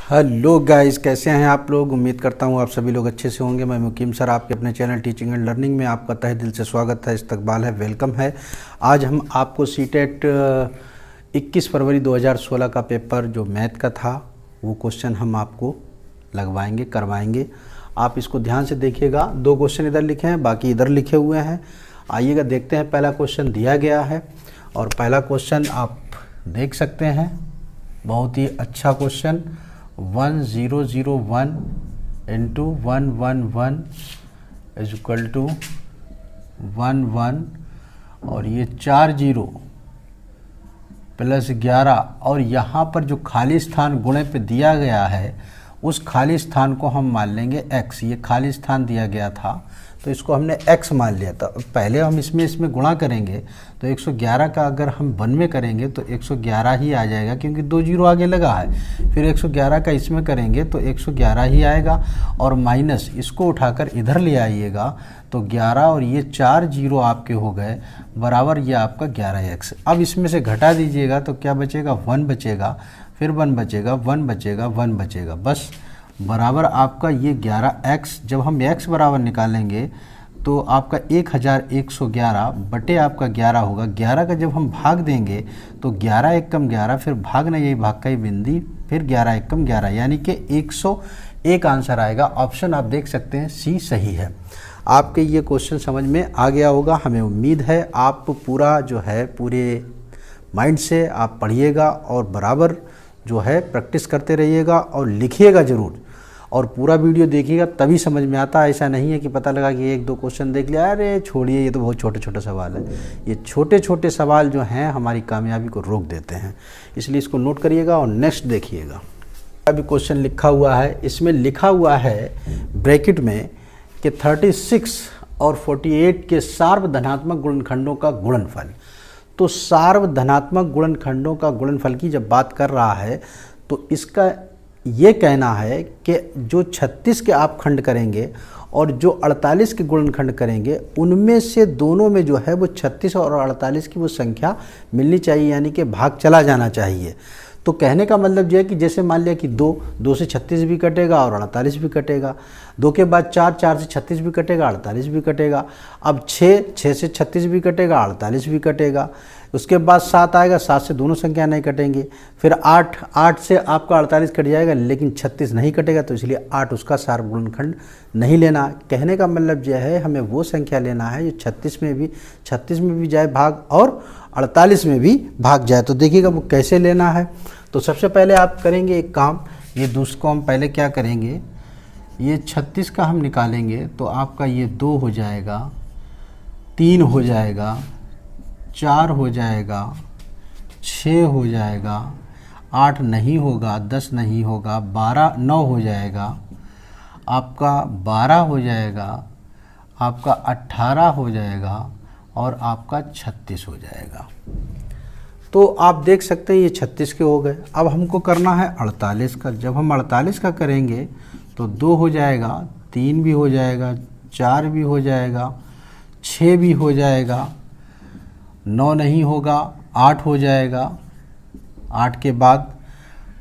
Hello guys, कैसे हैं आप लोग। उम्मीद करता हूं आप सभी लोग अच्छे से होंगे। मैं मुकीम सर आपके अपने चैनल टीचिंग एंड लर्निंग में आपका तहे दिल से स्वागत है, इस्तकबाल है, वेलकम है। आज हम आपको सीटेट 21 फरवरी 2016 का पेपर जो मैथ का था वो क्वेश्चन हम आपको लगवाएंगे, करवाएंगे। आप इसको ध्यान से देखिएगा। 2 क्वेश्चन इधर लिखे हैं, बाकी इधर लिखे हुए हैं। आइएगा देखते हैं। पहला क्वेश्चन दिया गया है और पहला क्वेश्चन आप देख सकते हैं, बहुत ही अच्छा question. 1001 into 111 is equal to 11 और ये 4 जीरो प्लस 11 और यहाँ पर जो खाली स्थान गुणे पे दिया गया है उस खाली स्थान को हम मान लेंगे x। ये खाली स्थान दिया गया था तो इसको हमने x मान लिया था। पहले हम इसमें गुणा करेंगे तो 111 का अगर हम 1 में करेंगे तो 111 ही आ जाएगा, क्योंकि 2 जीरो आगे लगा है। फिर 111 का इसमें करेंगे तो 111 ही आएगा और माइनस इसको उठाकर इधर ले आइएगा तो 11 और ये 4 जीरो आपके हो गए बराबर ये आपका 11x। अब इसमें से घटा दीजिएगा तो क्या बचेगा, 1 बचेगा, फिर 1 बचेगा, 1 बचेगा, 1 बचेगा, बस बराबर आपका ये 11x। जब हम x बराबर निकालेंगे तो आपका 1111 बटे आपका 11 होगा। 11 का जब हम भाग देंगे तो 11 एकम 11, फिर भागना यही भाग का ही बिंदी, फिर 11 एकम 11 यानी कि 101 आंसर आएगा। ऑप्शन आप देख सकते हैं सी सही है। आपके ये क्वेश्चन समझ में आ गया होगा, हमें उम्मीद है। आप पूरा जो है पूरे माइंड से आप पढ़िएगा और बराबर जो है प्रैक्टिस करते रहिएगा और लिखिएगा ज़रूर और पूरा वीडियो देखिएगा, तभी समझ में आता है। ऐसा नहीं है कि पता लगा कि 1-2 क्वेश्चन देख लिया, अरे छोड़िए ये तो बहुत छोटे छोटे सवाल है। ये छोटे छोटे सवाल जो हैं हमारी कामयाबी को रोक देते हैं, इसलिए इसको नोट करिएगा और नेक्स्ट देखिएगा। अभी क्वेश्चन लिखा हुआ है, इसमें लिखा हुआ है ब्रैकेट में कि 36 और 48 के सार्वधनात्मक गुणनखंडों का गुणनफल। तो सार्वधनात्मक गुणनखंडों का गुणनफल की जब बात कर रहा है तो इसका ये कहना है कि जो 36 के आप खंड करेंगे और जो 48 के गुणनखंड करेंगे उनमें से दोनों में जो है वो 36 और 48 की वो संख्या मिलनी चाहिए, यानी कि भाग चला जाना चाहिए। तो कहने का मतलब ये है कि जैसे मान लिया कि 2 से 36 भी कटेगा और 48 भी कटेगा, 2 के बाद 4 से 36 भी कटेगा, 48 भी कटेगा। अब 6 से 36 भी कटेगा, 48 भी कटेगा। उसके बाद 7 आएगा, 7 से दोनों संख्या नहीं कटेंगे। फिर 8 से आपका 48 कट जाएगा लेकिन 36 नहीं कटेगा, तो इसलिए 8 उसका सार्व गुणनखंड नहीं लेना। कहने का मतलब यह है हमें वो संख्या लेना है जो 36 में भी जाए भाग और 48 में भी भाग जाए। तो देखिएगा वो कैसे लेना है। तो सबसे पहले आप करेंगे एक काम, ये दूसरे को हम पहले क्या करेंगे, ये 36 का हम निकालेंगे तो आपका ये 2 हो जाएगा, 3 हो जाएगा, 4 हो जाएगा, 6 हो जाएगा, 8 नहीं होगा, 10 नहीं होगा, 12 9 हो जाएगा, आपका 12 हो जाएगा, आपका 18 हो जाएगा और आपका 36 हो जाएगा। तो आप देख सकते हैं ये 36 के हो गए। अब हमको करना है 48 का। जब हम 48 का करेंगे तो 2 हो जाएगा, 3 भी हो जाएगा, 4 भी हो जाएगा, 6 भी हो जाएगा, 9 नहीं होगा, 8 हो जाएगा, 8 के बाद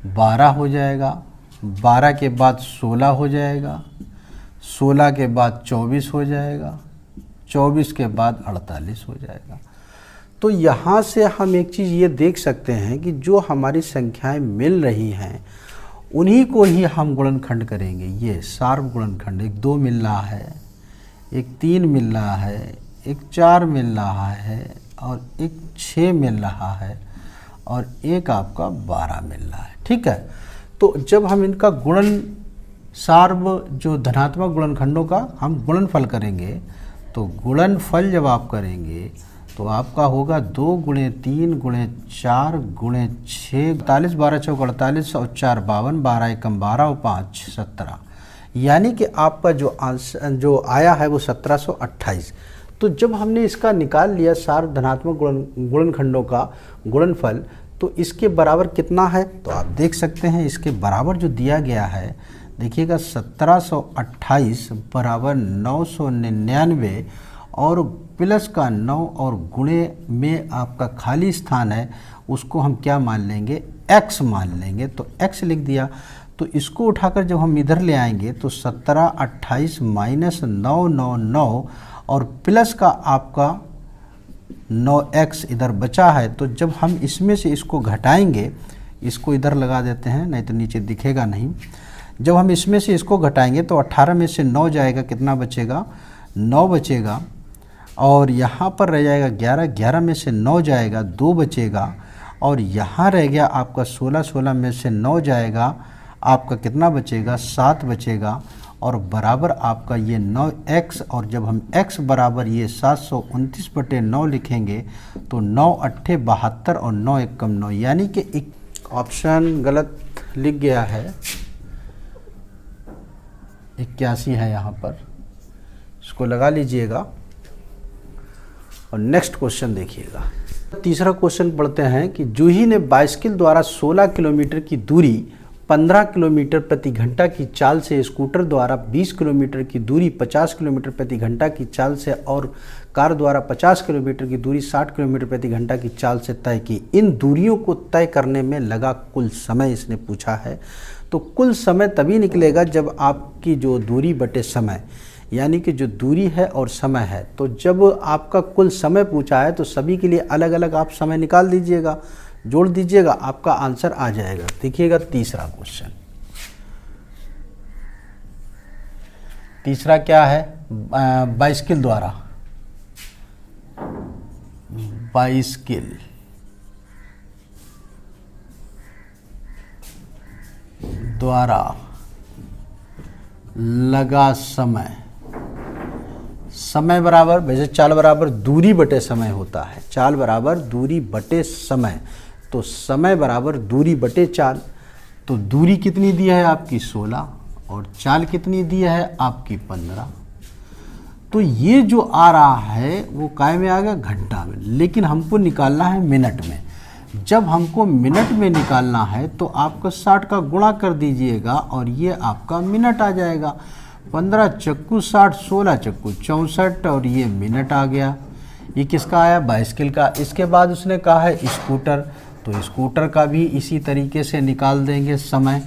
12 हो जाएगा, 12 के बाद 16 हो जाएगा, 16 के बाद 24 हो जाएगा, 24 के बाद 48 हो जाएगा। तो यहाँ से हम एक चीज़ ये देख सकते हैं कि जो हमारी संख्याएं मिल रही हैं उन्हीं को ही हम गुणनखंड करेंगे। ये सार्व गुणनखंड, एक 2 मिल रहा है, एक 3 मिल रहा है, एक 4 मिल रहा है और एक 6 मिल रहा है और एक आपका 12 मिल रहा है। ठीक है। तो जब हम इनका गुणन सार्व जो धनात्मक गुणनखंडों का हम गुणनफल करेंगे तो गुणनफल जब आप करेंगे तो आपका होगा 2 गुणे 3 गुणे 4 गुणे 6, 48, 12 चौक 48 और 4 52, 12 एकम 12 और 5 17, यानी कि आपका जो आंसर जो आया है वो 1728। तो जब हमने इसका निकाल लिया सार्व धनात्मक गुणनखंडों का गुणनफल तो इसके बराबर कितना है, तो आप देख सकते हैं इसके बराबर जो दिया गया है, देखिएगा 1728 बराबर 999 और प्लस का 9 और गुणे में आपका खाली स्थान है उसको हम क्या मान लेंगे, x मान लेंगे। तो x लिख दिया। तो इसको उठाकर जब हम इधर ले आएंगे तो 17, 28 माइनस 9, 9, 9 और प्लस का आपका 9x इधर बचा है। तो जब हम इसमें से इसको घटाएंगे, इसको इधर लगा देते हैं नहीं तो नीचे दिखेगा नहीं। जब हम इसमें से इसको घटाएंगे तो 18 में से 9 जाएगा, कितना बचेगा? 9 बचेगा। और यहाँ पर रह जाएगा 11, 11 में से 9 जाएगा, 2 बचेगा। और यहाँ रह गया आपका 16, 16 में से 9 जाएगा, आपका कितना बचेगा? 7 बचेगा। और बराबर आपका ये 9x, और जब हम x बराबर ये 729/9 लिखेंगे तो 9 अट्ठे 72 और 9 एकम 9, यानी कि एक ऑप्शन गलत लिख गया है, 81 है यहाँ पर, इसको लगा लीजिएगा। और नेक्स्ट क्वेश्चन देखिएगा। तीसरा क्वेश्चन पढ़ते हैं कि जूही ने बाइसिकल द्वारा 16 किलोमीटर की दूरी 15 किलोमीटर प्रति घंटा की चाल से, स्कूटर द्वारा 20 किलोमीटर की दूरी 50 किलोमीटर प्रति घंटा की चाल से और कार द्वारा 50 किलोमीटर की दूरी 60 किलोमीटर प्रति घंटा की चाल से तय की। इन दूरियों को तय करने में लगा कुल समय इसने पूछा है। तो कुल समय तभी निकलेगा जब आपकी जो दूरी बटे समय, यानी कि जो दूरी है और समय है, तो जब आपका कुल समय पूछा है तो सभी के लिए अलग अलग आप समय निकाल दीजिएगा, जोड़ दीजिएगा, आपका आंसर आ जाएगा। देखिएगा तीसरा क्वेश्चन। तीसरा क्या है? बाइसिकल द्वारा, बाइसिकल द्वारा लगा समय, समय बराबर, वैसे चाल बराबर दूरी बटे समय होता है, चाल बराबर दूरी बटे समय, तो समय बराबर दूरी बटे चाल। तो दूरी कितनी दी है आपकी? 16, और चाल कितनी दी है आपकी? 15। तो ये जो आ रहा है वो काय में आ गया? घंटा में, लेकिन हमको निकालना है मिनट में। जब हमको मिनट में निकालना है तो आपका 60 का गुणा कर दीजिएगा और ये आपका मिनट आ जाएगा। 15 चक्कू 60, 16 चक्कू 64, और ये मिनट आ गया। ये किसका आया? बाइसिकल का। इसके बाद उसने कहा है स्कूटर, तो स्कूटर का भी इसी तरीके से निकाल देंगे समय।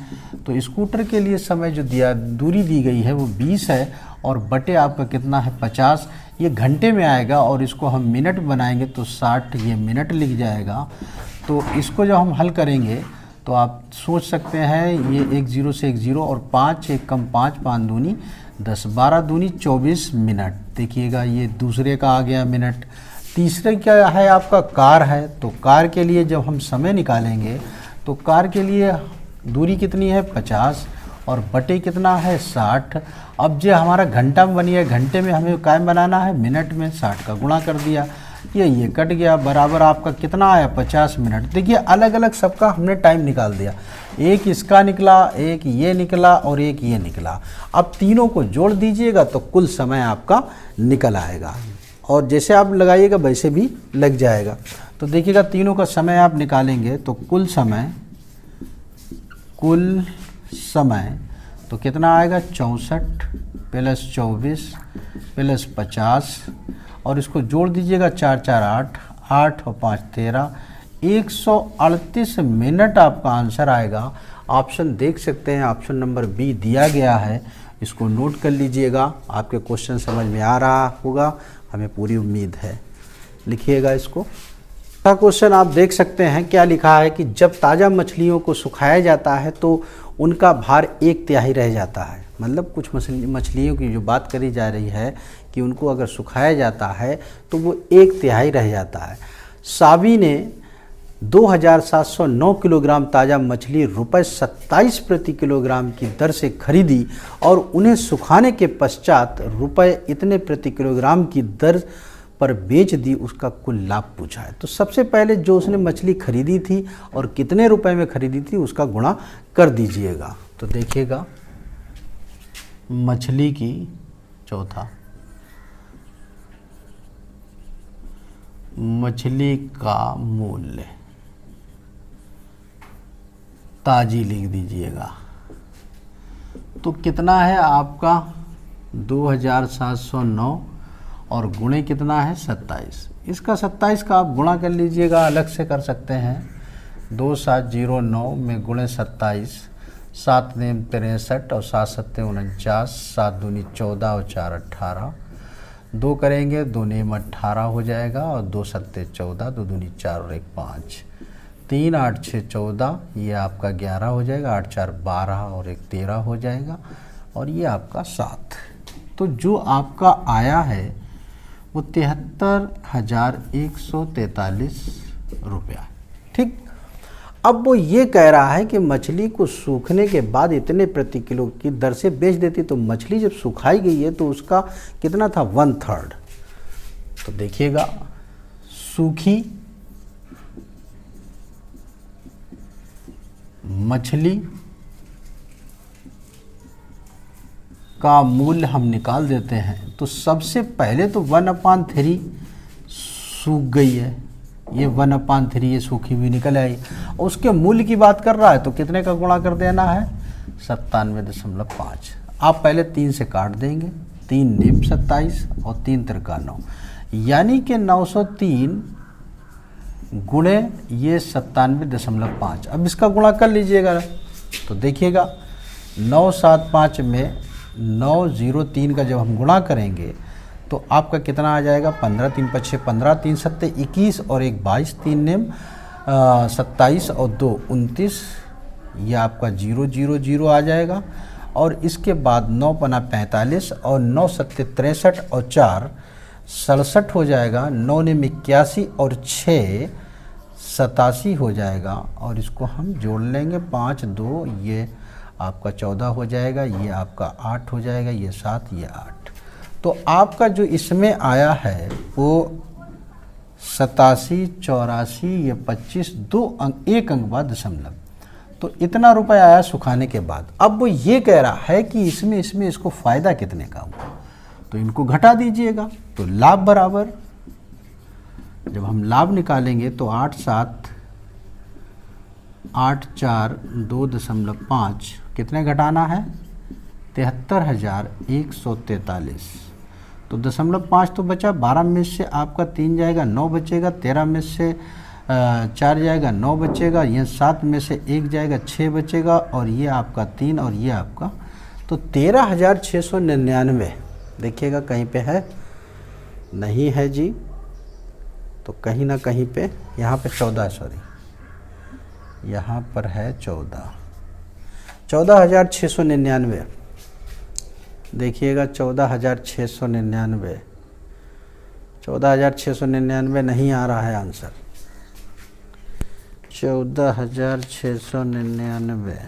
तो स्कूटर के लिए समय जो दिया, दूरी दी गई है वो 20 है, और बटे आपका कितना है? 50। ये घंटे में आएगा और इसको हम मिनट बनाएंगे तो 60 ये मिनट लिख जाएगा। तो इसको जब हम हल करेंगे तो आप सोच सकते हैं, ये 1 0 से 1 0 और 5 1 कम 5, 5 दूनी 10, 12 दूनी 24 मिनट। देखिएगा ये दूसरे का आ गया मिनट। तीसरे क्या है? आपका कार है। तो कार के लिए जब हम समय निकालेंगे तो कार के लिए दूरी कितनी है? 50, और बटे कितना है? 60। अब जो हमारा घंटा में बनी है, घंटे में हमें कायम बनाना है, मिनट में 60 का गुणा कर दिया, ये कट गया, बराबर आपका कितना आया? 50 मिनट। देखिए अलग अलग सबका हमने टाइम निकाल दिया, एक इसका निकला, एक ये निकला और एक ये निकला। अब तीनों को जोड़ दीजिएगा तो कुल समय आपका निकल आएगा, और जैसे आप लगाइएगा वैसे भी लग जाएगा। तो देखिएगा तीनों का समय आप निकालेंगे तो कुल समय तो कितना आएगा? 64 प्लस 24 प्लस 50, और इसको जोड़ दीजिएगा 4 4 8, 8 और 5 13, 138 मिनट आपका आंसर आएगा। ऑप्शन देख सकते हैं, ऑप्शन नंबर बी दिया गया है, इसको नोट कर लीजिएगा। आपके क्वेश्चन समझ में आ रहा होगा, हमें पूरी उम्मीद है। लिखिएगा इसको। अगला क्वेश्चन आप देख सकते हैं क्या लिखा है कि जब ताज़ा मछलियों को सुखाया जाता है तो उनका भार 1/3 रह जाता है। मतलब कुछ मछलियों की जो बात करी जा रही है कि उनको अगर सुखाया जाता है तो वो 1/3 रह जाता है। सावी ने 2709 किलोग्राम ताज़ा मछली ₹27 प्रति किलोग्राम की दर से खरीदी और उन्हें सुखाने के पश्चात रुपए इतने प्रति किलोग्राम की दर पर बेच दी, उसका कुल लाभ पूछा है। तो सबसे पहले जो उसने मछली खरीदी थी और कितने रुपए में खरीदी थी उसका गुणा कर दीजिएगा। तो देखिएगा मछली की चौथा, मछली का मूल्य ताजी लिख दीजिएगा। तो कितना है आपका 2709 और गुणे कितना है 27। इसका 27 का आप गुणा कर लीजिएगा, अलग से कर सकते हैं। 2709 में गुणे 27 7 नेम 63 और 7 सत्ते 49, 7 दूनी 14 और 4 18, 2 करेंगे 2 नेम 18 हो जाएगा और 2 सत्ते 14, 2 दूनी 4 और 1 5, 3 8 6 14, ये आपका 11 हो जाएगा, 8 4 12 और 1 13 हो जाएगा और ये आपका 7। तो जो आपका आया है वो 73,143 रुपया। ठीक, अब वो ये कह रहा है कि मछली को सूखने के बाद इतने प्रति किलो की दर से बेच देती, तो मछली जब सुखाई गई है तो उसका कितना था 1/3। तो देखिएगा सूखी मछली का मूल्य हम निकाल देते हैं। तो सबसे पहले तो 1/3 सूख गई है, ये 1/3 ये सूखी हुई निकल आई। उसके मूल्य की बात कर रहा है तो कितने का गुणा कर देना है 97.5। आप पहले 3 से काट देंगे, 3 नेम 27 और 3 तिरका 9, यानी कि 903 गुणे ये 97.5। अब इसका गुणा कर लीजिएगा तो देखिएगा 975 में 903 का जब हम गुणा करेंगे तो आपका कितना आ जाएगा 15 3 5 6 15, 3 सत्ते 21 और 1 22, 3 नेम 27 और 2 29, ये आपका 000 आ जाएगा। और इसके बाद 9 पना 45 और 9 सत्ते 63 और 4 67 हो जाएगा, 9 नेम 81 और 6 87 हो जाएगा। और इसको हम जोड़ लेंगे 5 2, ये आपका 14 हो जाएगा, ये आपका 8 हो जाएगा, ये 7 ये 8। तो आपका जो इसमें आया है वो 87 84 ये 25 2 अंक 1 अंक बाद दशमलव, तो इतना रुपए आया सुखाने के बाद। अब वो ये कह रहा है कि इसमें इसको फ़ायदा कितने का हुआ, तो इनको घटा दीजिएगा। तो लाभ बराबर, जब हम लाभ निकालेंगे तो 8 7 8 4 2.5 कितने घटाना है 73,143। तो 0.5 तो बचा, 12 में से आपका 3 जाएगा 9 बचेगा, 13 में से 4 जाएगा 9 बचेगा, ये 7 में से 1 जाएगा 6 बचेगा और ये आपका 3 और ये आपका, तो 13,699। देखिएगा कहीं पे है नहीं है जी, तो कहीं ना कहीं पे यहाँ पे 14 सॉरी यहाँ पर है 14,699। देखिएगा 14,699, 14,699 नहीं आ रहा है आंसर। 14,699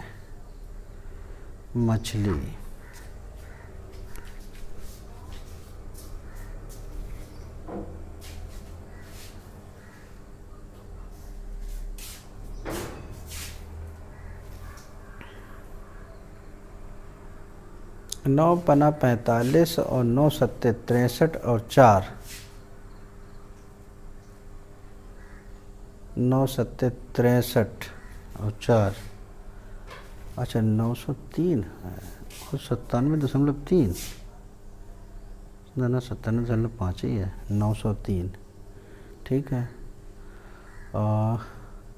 मछली नौ पना 45 और 9 सत्ते 63 और 4 9 सत्ते 63 और 4, अच्छा 903 है और 97.3 ना 97.5 ही है, 903 ठीक है। और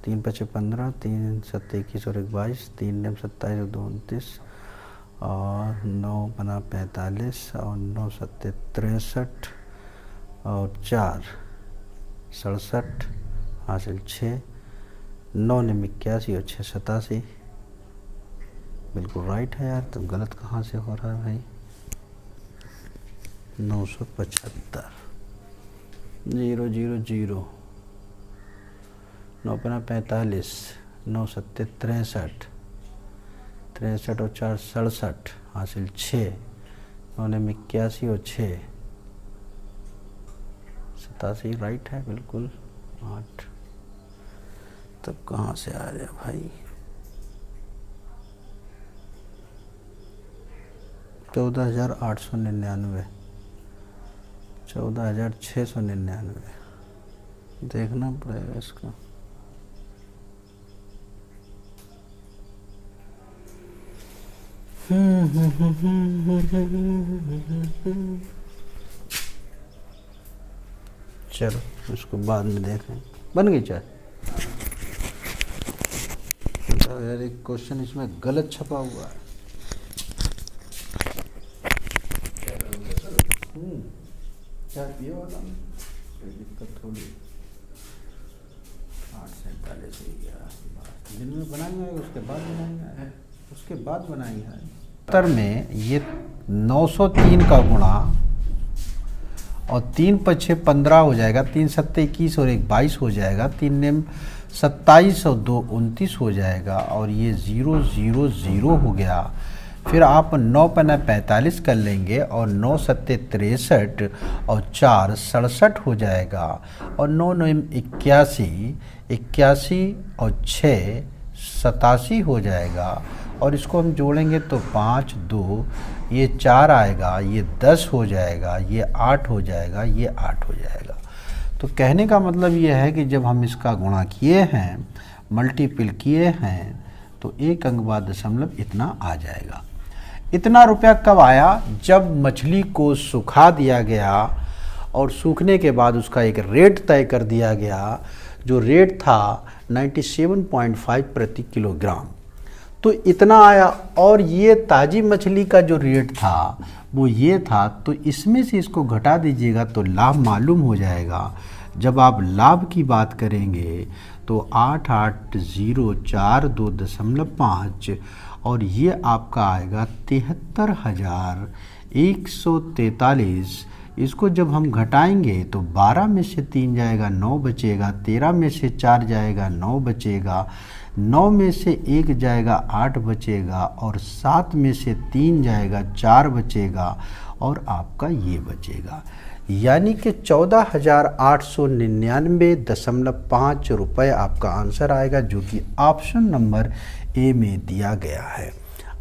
3 5 15, 3 सत्ते 21 और 1 22, 3 नेम 27 और 2 29 और 9 पना 45 और 9 सत्ते 63 और 4 67 हासिल 6, 9 नेम 81 और 6 87। बिल्कुल राइट है यार, तो गलत कहाँ से हो रहा है भाई। 975 0 0 0, 9 पना 45, 9 सत्ते 63 63 और 4 67 हासिल 6, 9 नेम 81 और 6 87 राइट है बिल्कुल। 8 तब कहाँ से आ रहा भाई। 14,899, 14,699 देखना पड़ेगा इसका। चलो इसको बाद में देखें। बन गई चाय। यार एक क्वेश्चन इसमें गलत छपा हुआ है। क्या पिए वाला दिक्कत थोड़ी 8:47 हो गया। दिन में बनाएंगे उसके बाद बनाएंगे, उसके बाद बनाएंगे। उत्तर में ये 903 का गुणा और 3 × 6 15 हो जाएगा, 3 × 7 21 और 1 22 हो जाएगा, 3 नेम 27 और 2 29 हो जाएगा और ये 0 0 0 हो गया। फिर आप 9 × 9 45 कर लेंगे और 9 × 7 63 और 4 67 हो जाएगा और 9 9 81 81 और 6 87 हो जाएगा और इसको हम जोड़ेंगे तो 5 2 ये 4 आएगा, ये 10 हो जाएगा, ये 8 हो जाएगा, ये 8 हो जाएगा। तो कहने का मतलब ये है कि जब हम इसका गुणा किए हैं, मल्टीपल किए हैं, तो 1 अंक बाद दशमलव इतना आ जाएगा। इतना रुपया कब आया? जब मछली को सुखा दिया गया और सूखने के बाद उसका एक रेट तय कर दिया गया, जो रेट था 97.5 प्रति किलोग्राम। तो इतना आया और ये ताज़ी मछली का जो रेट था वो ये था। तो इसमें से इसको घटा दीजिएगा तो लाभ मालूम हो जाएगा। जब आप लाभ की बात करेंगे तो 880425 और ये आपका आएगा 73,143। इसको जब हम घटाएंगे तो 12 में से 3 जाएगा 9 बचेगा, 13 में से 4 जाएगा 9 बचेगा, 9 में से 1 जाएगा 8 बचेगा और 7 में से 3 जाएगा 4 बचेगा और आपका ये बचेगा, यानी कि 14,899.5 रुपये आपका आंसर आएगा, जो कि ऑप्शन नंबर ए में दिया गया है।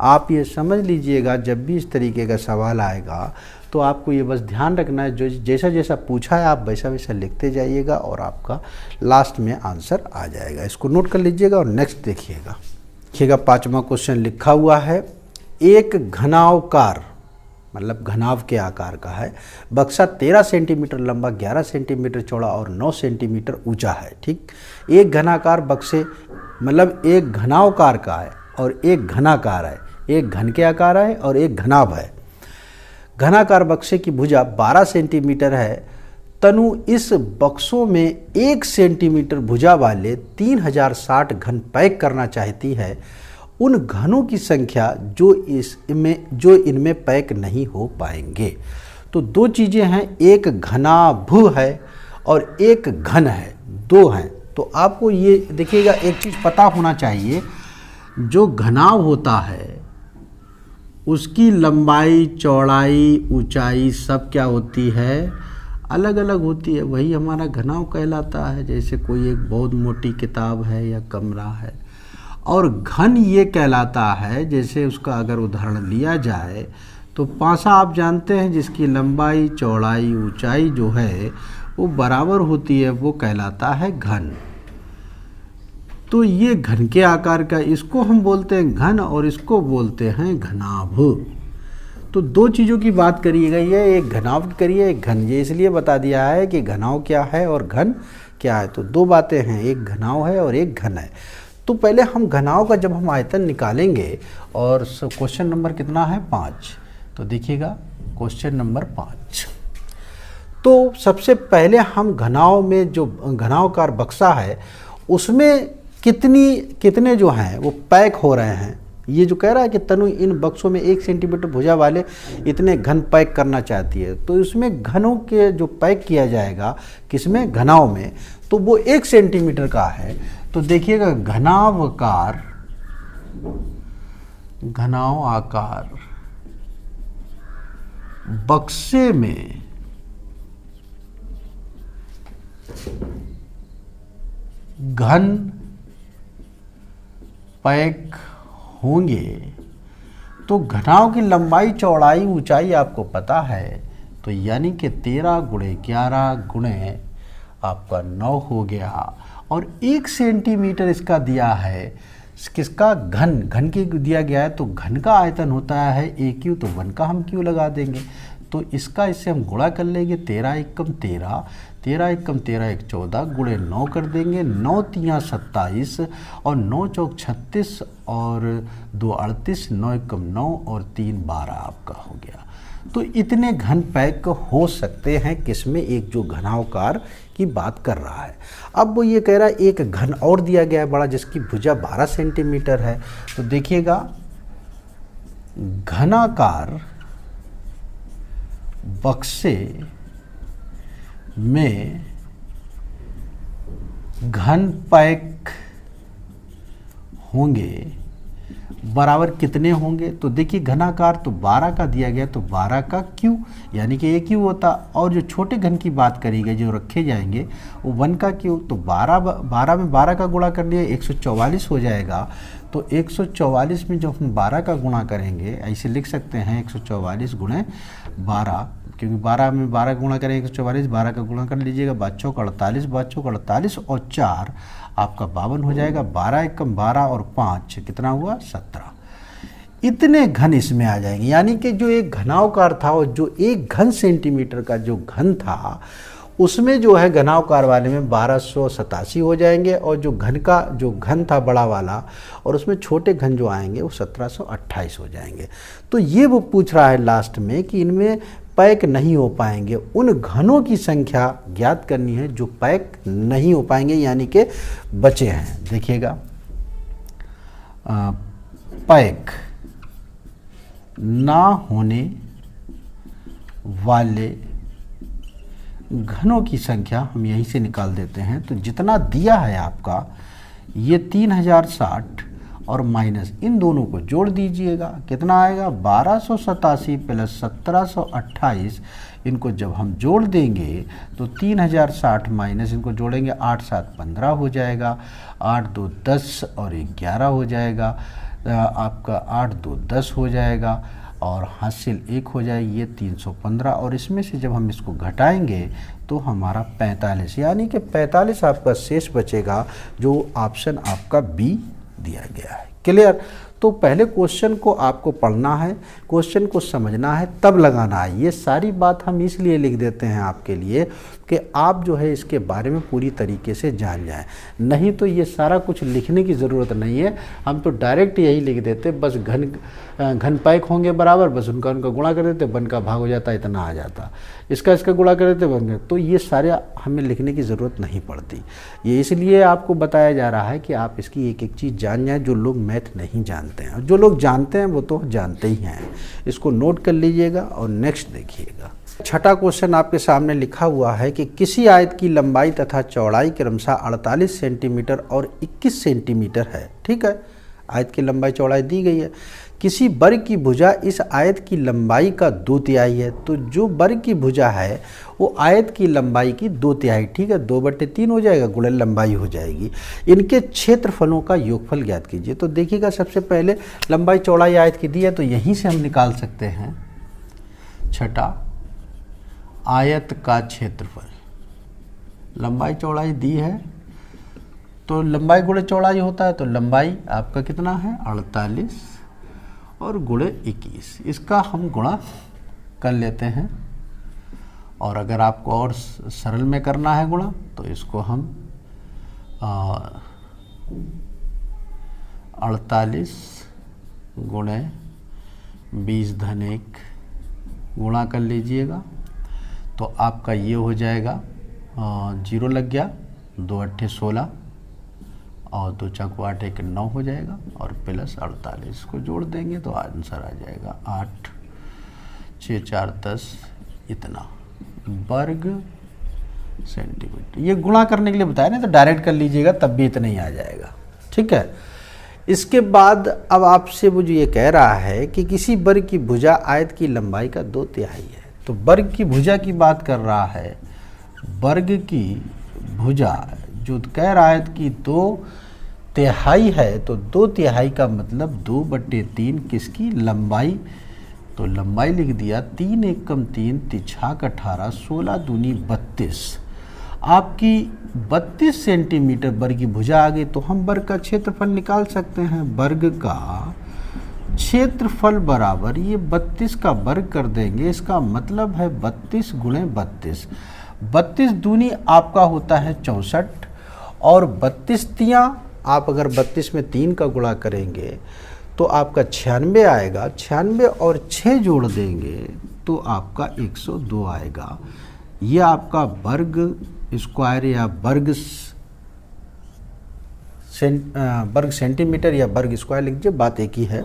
आप ये समझ लीजिएगा, जब भी इस तरीके का सवाल आएगा तो आपको ये बस ध्यान रखना है, जो जैसा जैसा पूछा है आप वैसा वैसा लिखते जाइएगा और आपका लास्ट में आंसर आ जाएगा। इसको नोट कर लीजिएगा और नेक्स्ट देखिएगा। देखिएगा 5वां क्वेश्चन लिखा हुआ है, एक घनावकार, मतलब घनाव के आकार का है, बक्सा 13 सेंटीमीटर लंबा, 11 सेंटीमीटर चौड़ा और 9 सेंटीमीटर ऊंचा है। ठीक, एक घनाकार बक्से मतलब एक घनावकार का है और एक घनाकार है, एक घन के आकार है और एक घनाभ है। घनाकार बक्से की भुजा 12 सेंटीमीटर है। तनु इस बक्सों में 1 सेंटीमीटर भुजा वाले 3060 घन पैक करना चाहती है। उन घनों की संख्या जो इनमें पैक नहीं हो पाएंगे। तो दो चीज़ें हैं, एक घनाभ है और एक घन है, दो हैं। तो आपको ये देखिएगा, एक चीज़ पता होना चाहिए, जो घनाभ होता है उसकी लंबाई, चौड़ाई, ऊंचाई सब क्या होती है? अलग अलग होती है। वही हमारा घनाभ कहलाता है। जैसे कोई एक बहुत मोटी किताब है या कमरा है। और घन ये कहलाता है, जैसे उसका अगर उदाहरण लिया जाए तो पासा आप जानते हैं, जिसकी लंबाई, चौड़ाई, ऊंचाई जो है वो बराबर होती है, वो कहलाता है घन। तो ये घन के आकार का, इसको हम बोलते हैं घन और इसको बोलते हैं घनाभ। तो दो चीज़ों की बात करिएगा, ये एक घनाभ करिए, एक घन। ये इसलिए बता दिया है कि घनाभ क्या है और घन क्या है। तो दो बातें हैं, एक घनाभ है और एक घन है। तो पहले हम घनाभ का जब हम आयतन निकालेंगे, और क्वेश्चन नंबर कितना है? 5। तो देखिएगा क्वेश्चन नंबर 5। तो सबसे पहले हम घनाभ में जो घनावकार बक्सा है उसमें कितने जो हैं वो पैक हो रहे हैं। ये जो कह रहा है कि तनु इन बक्सों में 1 सेंटीमीटर भुजा वाले इतने घन पैक करना चाहती है, तो इसमें घनों के जो पैक किया जाएगा किसमें? घनाभ में। तो वो 1 सेंटीमीटर का है। तो देखिएगा घनाभ आकार बक्से में घन पैक होंगे। तो घनाभ की लंबाई, चौड़ाई, ऊंचाई आपको पता है, तो यानी कि 13 × 11 × आपका 9 हो गया। और 1 सेंटीमीटर इसका दिया है, किसका? घन की दिया गया है। तो घन का आयतन होता है AQ, तो 1 का हम Q लगा देंगे। तो इसका इससे हम गुणा कर लेंगे, 13 एकम 13, 13 एकम 13 एक 14 गुणे 9 कर देंगे, 9 तियाँ 27 और 9 चौक 36 और 2 38, 9 एकम 9 और 3 12 आपका हो गया। तो इतने घन पैक हो सकते हैं किसमें, एक जो घनावकार की बात कर रहा है। अब वो ये कह रहा है एक घन और दिया गया है बड़ा जिसकी भुजा 12 सेंटीमीटर है। तो देखिएगा घनाकार बक्से में घन पैक होंगे बराबर कितने होंगे। तो देखिए घनाकार तो 12 का दिया गया, तो 12 का क्यू यानी कि एक क्यू होता, और जो छोटे घन की बात करी गई जो रखे जाएंगे वो 1 का क्यू। तो 12 में 12 का गुणा कर लिए 144 हो जाएगा। तो 144 में जब हम 12 का गुणा करेंगे, ऐसे लिख सकते हैं 144 गुणे 12, क्योंकि 12 में 12 गुणा करेंगे 144, 12 का गुणा कर लीजिएगा, 5 चौक 48, 5 चौक 48 और 4 आपका 52 हो जाएगा। 12 एकम 12 और 5 कितना हुआ 17। इतने घन इसमें आ जाएंगे, यानी कि जो एक घनावकार था और जो एक घन सेंटीमीटर का जो घन था उसमें जो है घनावकार वाले में 1287 हो जाएंगे, और जो घन का जो घन था बड़ा वाला और उसमें छोटे घन जो आएंगे वो 1728 हो जाएंगे। तो ये वो पूछ रहा है लास्ट में कि इनमें पैक नहीं हो पाएंगे, उन घनों की संख्या ज्ञात करनी है जो पैक नहीं हो पाएंगे यानी कि बचे हैं। देखिएगा पैक ना होने वाले घनों की संख्या हम यहीं से निकाल देते हैं। तो जितना दिया है आपका ये 3060 और माइनस इन दोनों को जोड़ दीजिएगा, कितना आएगा 1287 प्लस 1728। इनको जब हम जोड़ देंगे तो 3060 माइनस इनको जोड़ेंगे 8 7 15 हो जाएगा, 8 2 10 और 11 हो जाएगा, आपका 8 2 10 हो जाएगा और हासिल 1 हो जाएगी, ये 315। और इसमें से जब हम इसको घटाएंगे तो हमारा 45, यानी कि 45 आपका शेष बचेगा, जो ऑप्शन आपका बी दिया गया है। क्लियर। तो पहले क्वेश्चन को आपको पढ़ना है, क्वेश्चन को समझना है, तब लगाना है। ये सारी बात हम इसलिए लिख देते हैं आपके लिए कि आप जो है इसके बारे में पूरी तरीके से जान जाएं, नहीं तो ये सारा कुछ लिखने की ज़रूरत नहीं है। हम तो डायरेक्ट यही लिख देते, बस घन पैक होंगे बराबर, बस उनका गुणा कर देते, बन का भाग हो जाता, इतना आ जाता, इसका गुणा कर देते बन। तो ये सारे हमें लिखने की ज़रूरत नहीं पड़ती। ये इसलिए आपको बताया जा रहा है कि आप इसकी एक एक चीज़ जान जाएँ, जो लोग मैथ नहीं जानते हैं। जो लोग जानते हैं वो तो जानते ही हैं। इसको नोट कर लीजिएगा और नेक्स्ट देखिएगा। छठा क्वेश्चन आपके सामने लिखा हुआ है कि किसी आयत की लंबाई तथा चौड़ाई क्रमशः 48 सेंटीमीटर और 21 सेंटीमीटर है। ठीक है, आयत की लंबाई चौड़ाई दी गई है। किसी वर्ग की भुजा इस आयत की लंबाई का 2/3 है। तो जो वर्ग की भुजा है वो आयत की लंबाई की 2/3, ठीक है, 2/3 हो जाएगा, गुणे लंबाई हो जाएगी। इनके क्षेत्रफलों का योगफल ज्ञात कीजिए। तो देखिएगा सबसे पहले लंबाई चौड़ाई आयत की दी है, तो यहीं से हम निकाल सकते हैं। छठा, आयत का क्षेत्रफल, लंबाई चौड़ाई दी है तो लंबाई गुणे चौड़ाई होता है, तो लंबाई आपका कितना है 48 और गुणे 21, इसका हम गुणा कर लेते हैं। और अगर आपको और सरल में करना है गुणा, तो इसको हम 48 गुणे 20-1 गुणा कर लीजिएगा, तो आपका ये हो जाएगा 0 लग गया, 2 8 16 और 2 4 8 1 9 हो जाएगा, और प्लस 48 को जोड़ देंगे तो आंसर आ जाएगा 8 6 4 10 इतना वर्ग सेंटीमीटर। ये गुणा करने के लिए बताया ना, तो डायरेक्ट कर लीजिएगा तब भी इतना ही आ जाएगा। ठीक है, इसके बाद अब आपसे वो जो ये कह रहा है कि किसी वर्ग की भुजा आयत की लंबाई का 2/3 है। तो वर्ग की भुजा की बात कर रहा है, वर्ग की भुजा जो कह रहा है कि 2/3 है, तो 2/3 का मतलब 2/3 किसकी लंबाई, तो लंबाई लिख दिया 3 एकम 3 तिछाक 18 16 दूनी 32। आपकी 32 सेंटीमीटर वर्ग की भुजा आ गई, तो हम वर्ग का क्षेत्रफल निकाल सकते हैं। वर्ग का क्षेत्रफल बराबर ये 32 का वर्ग कर देंगे, इसका मतलब है 32 गुणे 32। 32 दूनी आपका होता है 64 और 32 तियाँ आप अगर 32 में 3 का गुणा करेंगे तो आपका 96 आएगा। 96 और 6 जोड़ देंगे तो आपका 102 आएगा। ये आपका वर्ग स्क्वायर या वर्ग सेंटीमीटर या वर्ग स्क्वायर लिख दीजिए, बात एक ही है।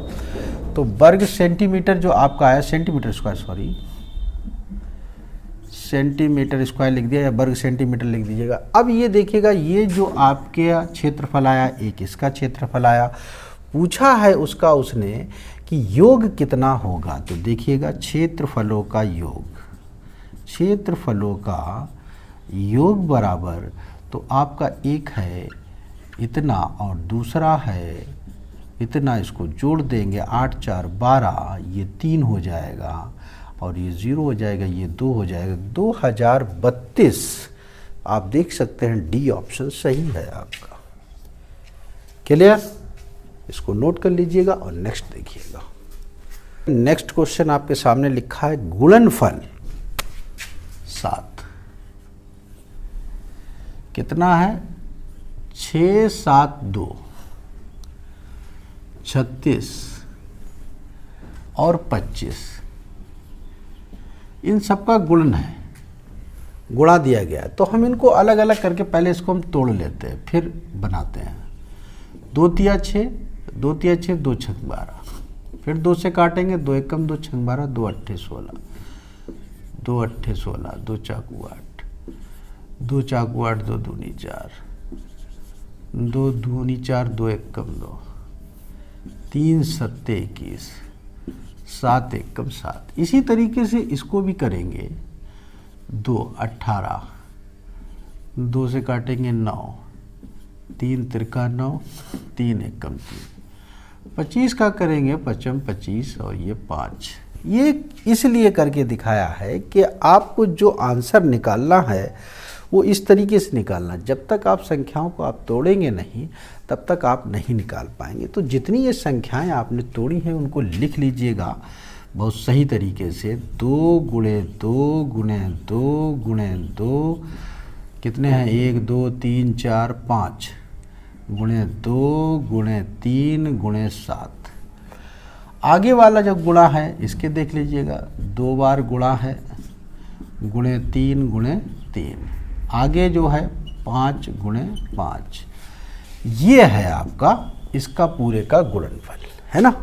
तो वर्ग सेंटीमीटर जो आपका आया, सेंटीमीटर स्क्वायर लिख दिया या वर्ग सेंटीमीटर लिख दीजिएगा। अब ये देखिएगा, ये जो आपके क्षेत्रफल आया, एक इसका क्षेत्रफल आया, पूछा है उसका उसने कि योग कितना होगा। तो देखिएगा क्षेत्रफलों का योग बराबर, तो आपका एक है इतना और दूसरा है इतना, इसको जोड़ देंगे 8 4 12, ये 3 हो जाएगा और ये 0 हो जाएगा, ये 2 हो जाएगा, 2032। आप देख सकते हैं डी ऑप्शन सही है आपका। क्लियर? इसको नोट कर लीजिएगा और नेक्स्ट देखिएगा। नेक्स्ट क्वेश्चन आपके सामने लिखा है गुणनफल 7 कितना है, 6 7 2 36 और 25, इन सबका गुणन है, गुणा दिया गया है। तो हम इनको अलग अलग करके पहले इसको हम तोड़ लेते हैं, फिर बनाते हैं। 2 तिया 6, 2 तिया 6, 2 छक 12, फिर 2 से काटेंगे, 2 एकम 2 छक 12, 2 अट्ठे 16, 2 अट्ठे 16, 2 चाकू 8, 2 चाकू 8, 2 दूनी 4, 2 दूनी 4, 2 एकम 2, 3 सत्ते 21, 7 एकम 7। इसी तरीके से इसको भी करेंगे। 2 18, 2 से काटेंगे 9, 3 तिरका 9, 3 एकम 3, 25 का करेंगे 55 25 और ये 5। ये इसलिए करके दिखाया है कि आपको जो आंसर निकालना है वो इस तरीके से निकालना। जब तक आप संख्याओं को आप तोड़ेंगे नहीं तब तक आप नहीं निकाल पाएंगे। तो जितनी ये संख्याएं आपने तोड़ी हैं उनको लिख लीजिएगा बहुत सही तरीके से। 2 गुणे 2 गुणे 2 गुणे 2 कितने हैं, 1 2 3 4 5 गुणे 2 गुणे 3 गुणे 7। आगे वाला जो गुणा है इसके देख लीजिएगा, 2 बार गुणा है, गुणे 3 गुणे 3। आगे जो है 5 गुणे 5। ये है आपका इसका पूरे का गुणनफल, है ना,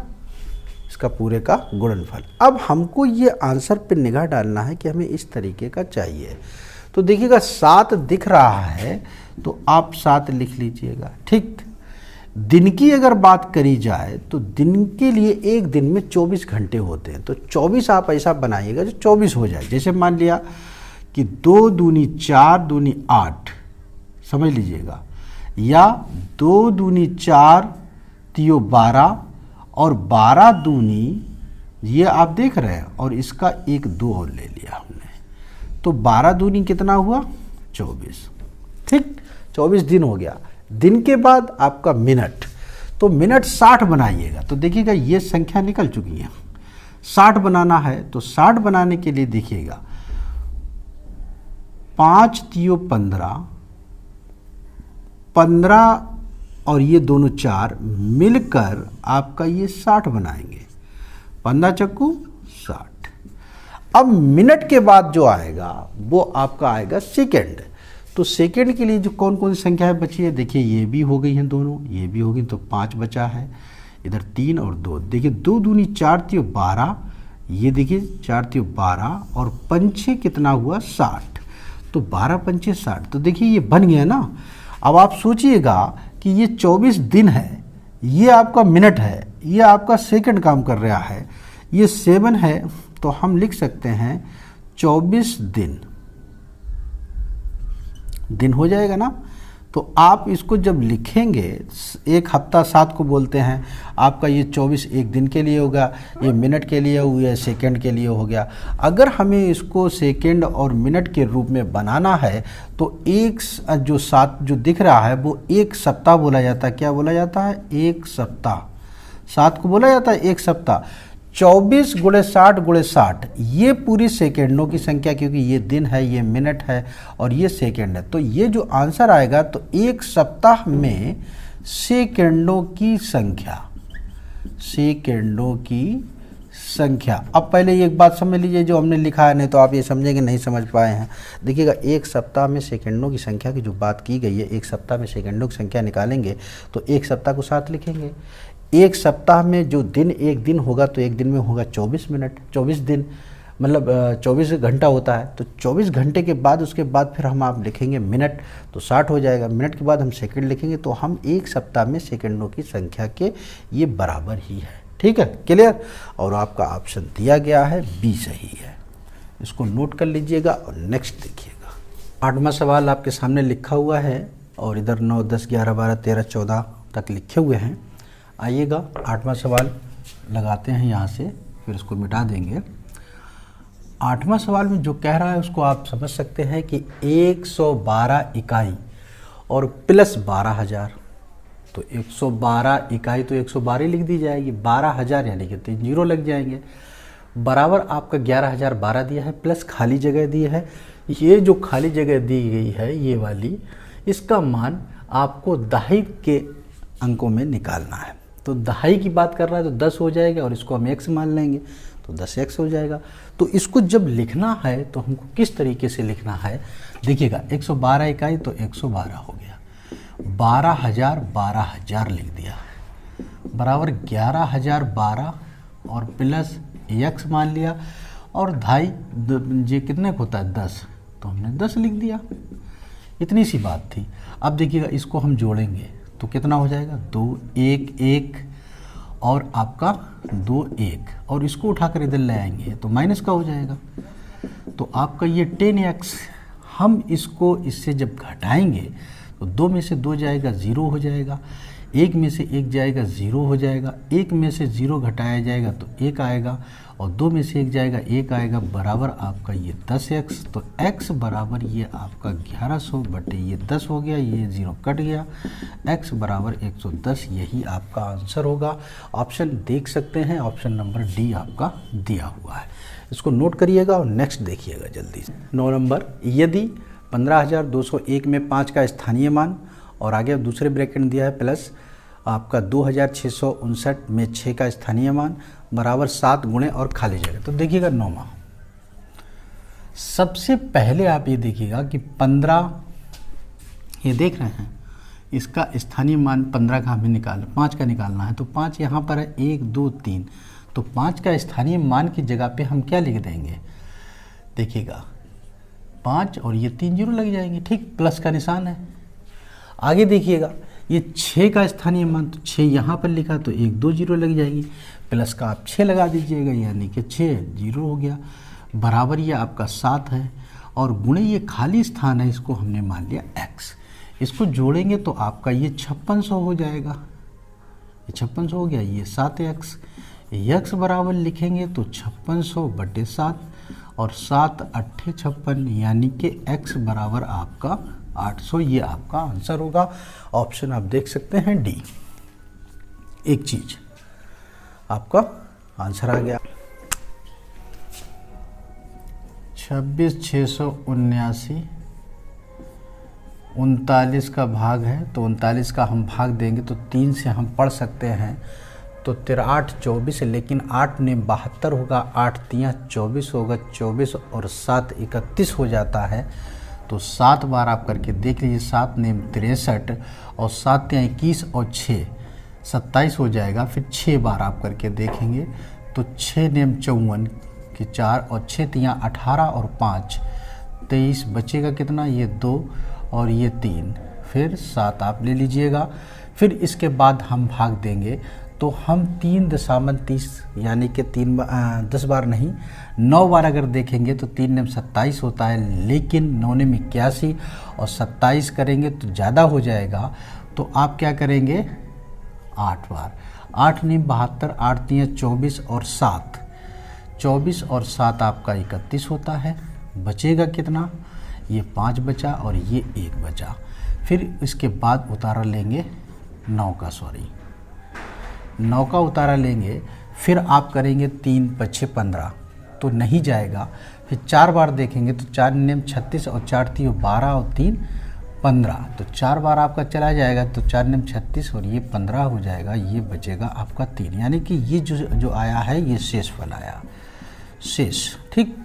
इसका पूरे का गुणनफल। अब हमको ये आंसर पे निगाह डालना है कि हमें इस तरीके का चाहिए। तो देखिएगा 7 दिख रहा है तो आप 7 लिख लीजिएगा। ठीक, दिन की अगर बात करी जाए तो दिन के लिए एक दिन में 24 घंटे होते हैं। तो 24 आप ऐसा बनाइएगा जो 24 हो जाए। जैसे मान लिया कि 2 दूनी 4 दूनी 8, समझ लीजिएगा, या 2 दूनी 4 तियो 12 और 12 दूनी ये आप देख रहे हैं और इसका 1 2 और ले लिया हमने, तो 12 दूनी कितना हुआ, 24। ठीक, 24 दिन हो गया। दिन के बाद आपका मिनट, तो मिनट 60 बनाइएगा। तो देखिएगा ये संख्या निकल चुकी है। 60 बनाना है तो 60 बनाने के लिए देखिएगा 5 तियो 15, 15 और ये दोनों 4 मिलकर आपका ये 60 बनाएंगे। 15 चक्कू 60। अब मिनट के बाद जो आएगा वो आपका आएगा सेकेंड। तो सेकेंड के लिए जो कौन कौन सी संख्याएं बची है, देखिए ये भी हो गई हैं दोनों, ये भी हो गई, तो 5 बचा है, इधर 3 और 2। देखिए 2 दूनी 4 तियो 12, ये देखिए 4 तियो 12 और पंचे कितना हुआ 60, तो 12 पंचे 60। तो देखिए ये बन गया ना। अब आप सोचिएगा कि ये 24 दिन है, ये आपका मिनट है, ये आपका सेकंड काम कर रहा है, ये 7 है, तो हम लिख सकते हैं 24 दिन हो जाएगा ना। तो आप इसको जब लिखेंगे, एक हफ्ता 7 को बोलते हैं, आपका ये 24 एक दिन के लिए होगा, ये मिनट के लिए हुआ, सेकंड के लिए हो गया। अगर हमें इसको सेकंड और मिनट के रूप में बनाना है तो एक जो 7 जो दिख रहा है वो एक सप्ताह बोला जाता है। क्या बोला जाता है, एक सप्ताह। 7 को बोला जाता है एक सप्ताह। 24 गुणे 60 गुणे 60 ये पूरी सेकेंडों की संख्या, क्योंकि ये दिन है, ये मिनट है और ये सेकेंड है। तो ये जो आंसर आएगा तो एक सप्ताह में सेकेंडों की संख्या, सेकेंडों की संख्या। अब पहले ये एक बात समझ लीजिए जो हमने लिखा है, नहीं तो आप ये समझेंगे नहीं समझ पाए हैं। देखिएगा, एक सप्ताह में सेकेंडों की संख्या की जो बात की गई है, एक सप्ताह में सेकेंडों की संख्या निकालेंगे तो एक सप्ताह को 7 लिखेंगे। एक सप्ताह में जो दिन एक दिन होगा तो एक दिन में होगा 24 मिनट, 24 दिन मतलब 24 घंटा होता है। तो 24 घंटे के बाद उसके बाद फिर हम आप लिखेंगे मिनट, तो 60 हो जाएगा। मिनट के बाद हम सेकंड लिखेंगे, तो हम एक सप्ताह में सेकंडों की संख्या के ये बराबर ही है। ठीक है, क्लियर। और आपका ऑप्शन दिया गया है बी सही है, इसको नोट कर लीजिएगा। और नेक्स्ट देखिएगा, 8वां सवाल आपके सामने लिखा हुआ है और इधर 9, 10, 11, 12, 13, 14 तक लिखे हुए हैं। आइएगा 8वां सवाल लगाते हैं यहाँ से, फिर इसको मिटा देंगे। 8वां सवाल में जो कह रहा है उसको आप समझ सकते हैं कि 112 इकाई और प्लस 12,000, तो 112 इकाई तो 112 लिख दी जाएगी, 12,000 यानी कि 3 जीरो लग जाएंगे, बराबर आपका 11,012 दिया है, प्लस खाली जगह दी है। ये जो खाली जगह दी गई है ये वाली, इसका मान आपको दहाई के अंकों में निकालना है। तो दहाई की बात कर रहा है तो 10 हो जाएगा और इसको हम x मान लेंगे तो 10x हो जाएगा। तो इसको जब लिखना है तो हमको किस तरीके से लिखना है, देखिएगा 112 इकाई तो 112 हो गया, 12,000 12,000 लिख दिया, बराबर 11,012 और प्लस x मान लिया, और ढाई ये कितने को होता है 10, तो हमने 10 लिख दिया। इतनी सी बात थी। अब देखिएगा इसको हम जोड़ेंगे तो कितना हो जाएगा, 2 1 1 और आपका 2 1, और इसको उठाकर इधर ले आएंगे तो माइनस का हो जाएगा। तो आपका ये 10x, हम इसको इससे जब घटाएंगे तो 2 में से 2 जाएगा 0 हो जाएगा, 1 में से 1 जाएगा 0 हो जाएगा, 1 में से 0 घटाया जाएगा तो 1 आएगा, और 2 में से 1 जाएगा 1 आएगा, बराबर आपका ये 10x। तो x बराबर ये आपका 1100 बटे ये 10 हो गया, ये 0 कट गया, x बराबर 110, यही आपका आंसर होगा। ऑप्शन देख सकते हैं, ऑप्शन नंबर डी आपका दिया हुआ है, इसको नोट करिएगा और नेक्स्ट देखिएगा जल्दी से। 9 नंबर, यदि 15,201 में 5 का स्थानीय मान और आगे दूसरे ब्रैकेट दिया है प्लस आपका 2,659 में 6 का स्थानीय मान बराबर 7 गुणे और खाली जगह। तो देखिएगा 9वां, सबसे पहले आप ये देखिएगा कि 15, ये देख रहे हैं, इसका स्थानीय मान 15 का हमें निकालना, 5 का निकालना है। तो 5 यहाँ पर है, 1 2 3, तो 5 का स्थानीय मान की जगह पे हम क्या लिख देंगे, देखिएगा 5 और ये 3 जीरो लग जाएंगे, ठीक, प्लस का निशान है। आगे देखिएगा ये 6 का स्थानीय मान, तो 6 यहाँ पर लिखा तो 1 2 जीरो लग जाएगी, प्लस का आप 6 लगा दीजिएगा, यानी कि 6 जीरो हो गया, बराबर ये आपका 7 है, और गुणे ये खाली स्थान है, इसको हमने मान लिया x। इसको जोड़ेंगे तो आपका ये 5600 हो जाएगा, ये 5600 हो गया, ये 7x, x बराबर लिखेंगे तो 5600 बटे 7 और 7 8 56, यानी कि x बराबर आपका 800, ये आपका आंसर होगा। ऑप्शन आप देख सकते हैं डी। एक चीज आपका आंसर आ गया। 26,679 39 का भाग है, तो 39 का हम भाग देंगे तो 3 से हम पढ़ सकते हैं, तो 8 24, लेकिन 8 ने 72 होगा, 8 3 24 होगा, 24 और 7 31 हो जाता है। तो 7 बार आप करके देख लीजिए, 7 ने 63 और 7 3 21 और 6 27 हो जाएगा। फिर 6 बार आप करके देखेंगे तो 6 नेम 54 की 4 और 6 3 18 और 5 23, बचेगा कितना, ये 2 और ये 3, फिर 7 आप ले लीजिएगा। फिर इसके बाद हम भाग देंगे तो हम 3.30 यानी कि 10 बार नहीं 9 बार अगर देखेंगे तो 3 नेम 27 होता है, लेकिन 9 नेम 81 और 27 करेंगे तो ज़्यादा हो जाएगा। तो आप क्या करेंगे, 8 बार, 8 नेम 72, 8 3 24 और 7 24 और 7 आपका 31 होता है, बचेगा कितना, ये 5 बचा और ये 1 बचा। फिर इसके बाद उतारा लेंगे 9 का, सॉरी 9 का उतारा लेंगे, फिर आप करेंगे 3 पच्छे 15 तो नहीं जाएगा। फिर 4 बार देखेंगे तो 4 नियम 36 और 4 3 12 और 3 15, तो 4 बार आपका चला जाएगा तो 4 नियम 36 और ये 15 हो जाएगा, ये बचेगा आपका 3। यानी कि ये जो आया है ये शेष फल आया, शेष। ठीक,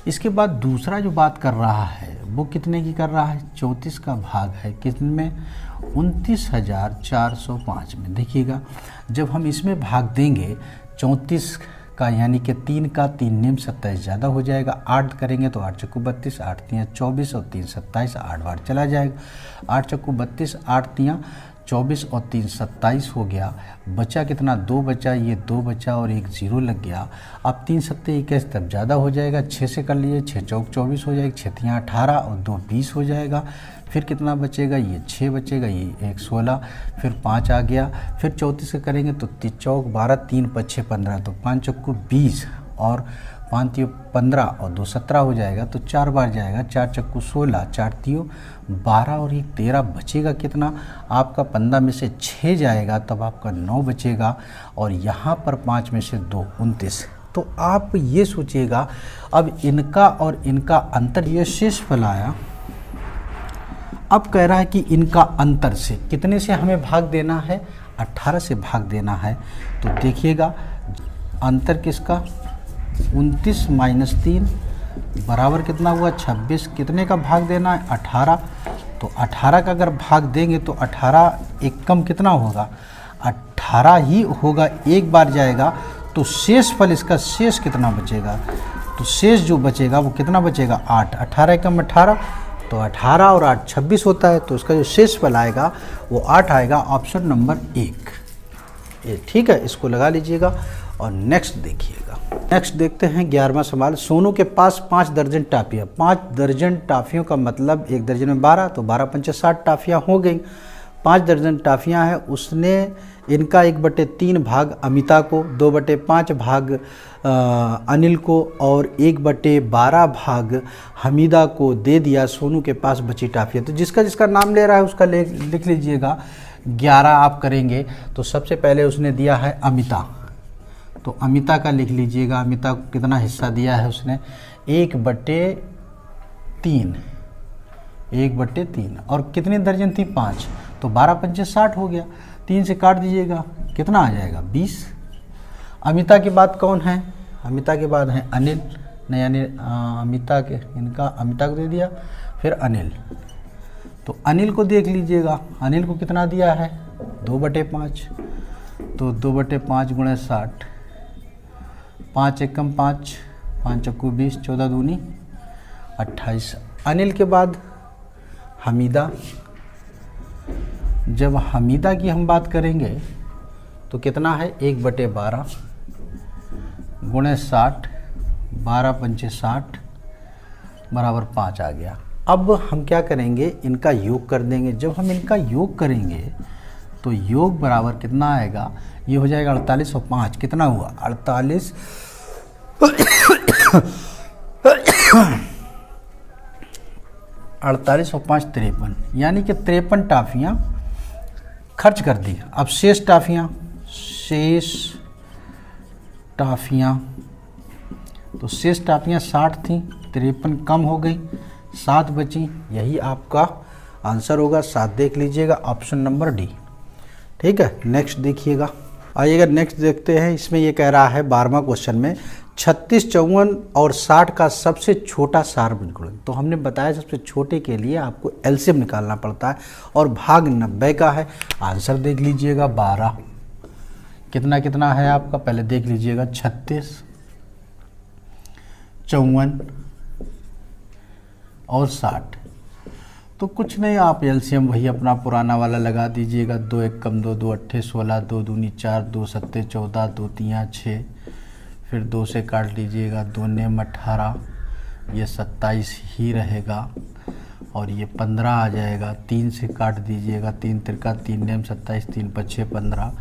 इसके बाद दूसरा जो बात कर रहा है वो कितने की कर रहा है, 34 का भाग है कितने में, 29,405 में। देखिएगा जब हम इसमें भाग देंगे 34 का, यानी कि 3 का 3 नियम 27 ज़्यादा हो जाएगा। 8 करेंगे तो 8 चक्कू 32, 8 तियाँ 24 और 3 27, 8 बार चला जाएगा। 8 चक्कू 32, 8 तियाँ 24 और 3 27 हो गया। बचा कितना, 2 बचा, ये 2 बचा और एक 0 लग गया। अब 3 सत्ते 21 तब ज़्यादा हो जाएगा, 6 से कर लीजिए, 6 चौक 24 हो जाएगा, 6 तियाँ 18 और 2 20 हो जाएगा। फिर कितना बचेगा, ये 6 बचेगा, ये 1 16, फिर 5 आ गया। फिर 34 से करेंगे तो 3 चौक 12, 3 पच्छे 15, तो 5 चक्कू 20 और 5 तियो 15 और 2 17 हो जाएगा। तो 4 बार जाएगा, 4 चक्कू 16, 4 तियो 12 और 1 13, बचेगा कितना आपका, 15 में से 6 जाएगा तब आपका 9 बचेगा, और यहाँ पर 5 में से 2 29। तो आप ये सोचिएगा अब इनका और इनका अंतर, ये शेष फल आया। अब कह रहा है कि इनका अंतर से कितने से हमें भाग देना है, 18 से भाग देना है। तो देखिएगा अंतर किसका, 29 माइनस 3 बराबर कितना हुआ, 26। कितने का भाग देना है, 18। तो 18 का अगर भाग देंगे तो 18 एक कम कितना होगा, 18 ही होगा, एक बार जाएगा। तो शेष फल इसका शेष कितना बचेगा, तो शेष जो बचेगा वो कितना बचेगा, 8। 18 कम 18, तो 18 और 8 26 होता है। तो इसका जो शेष फल आएगा वो 8 आएगा, ऑप्शन नंबर 1 ये। ठीक है, इसको लगा लीजिएगा। और नेक्स्ट देखिएगा, नेक्स्ट देखते हैं 11वां सवाल। सोनू के पास 5 दर्जन टाफियाँ, 5 दर्जन टाफियों का मतलब 1 दर्जन में 12, तो 12 पंचे 60 टाफियाँ हो गई। 5 दर्जन टाफियाँ हैं, उसने इनका 1/3 भाग अमिता को, 2/5 भाग अनिल को और 1/12 भाग हमीदा को दे दिया। सोनू के पास बची टाफियाँ, तो जिसका जिसका नाम ले रहा है उसका लिख लीजिएगा। 11 आप करेंगे तो सबसे पहले उसने दिया है अमिता, तो अमिता का लिख लीजिएगा। अमिता को कितना हिस्सा दिया है उसने, 1/3, 1/3। और कितनी दर्जन थी, 5, तो 12 पंचे 60 हो गया। 3 से काट दीजिएगा, कितना आ जाएगा, 20। अमिता के बाद कौन है, अमिता के बाद है अनिल, नहीं अनिल, अमिता के, इनका अमिता को दे दिया, फिर अनिल। तो अनिल को देख लीजिएगा, अनिल को कितना दिया है, 2/5, तो 2/5 गुणे 60, 5 एकम 5, 5 चक्कू 20, 14 दूनी 28। अनिल के बाद हमीदा, जब हमीदा की हम बात करेंगे तो कितना है, 1/12 गुणे 60, 12 पंचे 60 बराबर 5 आ गया। अब हम क्या करेंगे, इनका योग कर देंगे। जब हम इनका योग करेंगे तो योग बराबर कितना आएगा, ये हो जाएगा 48 और 5 कितना हुआ, 48 48 और 5 53, यानी कि 53 टाफियाँ खर्च कर दी। अब शेष टाफियाँ, तो शेष टाफियाँ 60 थी, 53 कम हो गई, 7 बची, यही आपका आंसर होगा। 7 देख लीजिएगा, ऑप्शन नंबर डी। ठीक है, नेक्स्ट देखिएगा, आइएगा नेक्स्ट देखते हैं। इसमें ये कह रहा है 12वां क्वेश्चन में 36, 54 और 60 का सबसे छोटा सार्वभुज गुणन। तो हमने बताया सबसे छोटे के लिए आपको एलसीएम निकालना पड़ता है और भाग 90 का है। आंसर देख लीजिएगा 12, कितना कितना है आपका, पहले देख लीजिएगा 36, 54 और 60। तो कुछ नहीं, आप एलसीएम वही अपना पुराना वाला लगा दीजिएगा। 2 एकम 2, 2 अट्ठे 16, 2 दूनी 4, 2 सत्ते 14, 2 तियाँ 6, फिर 2 से काट लीजिएगा, 2 नेम 18, ये 27 ही रहेगा और ये 15 आ जाएगा। 3 से काट दीजिएगा, 3 तिरका 3 नेम 27, 3 पच्छे 15,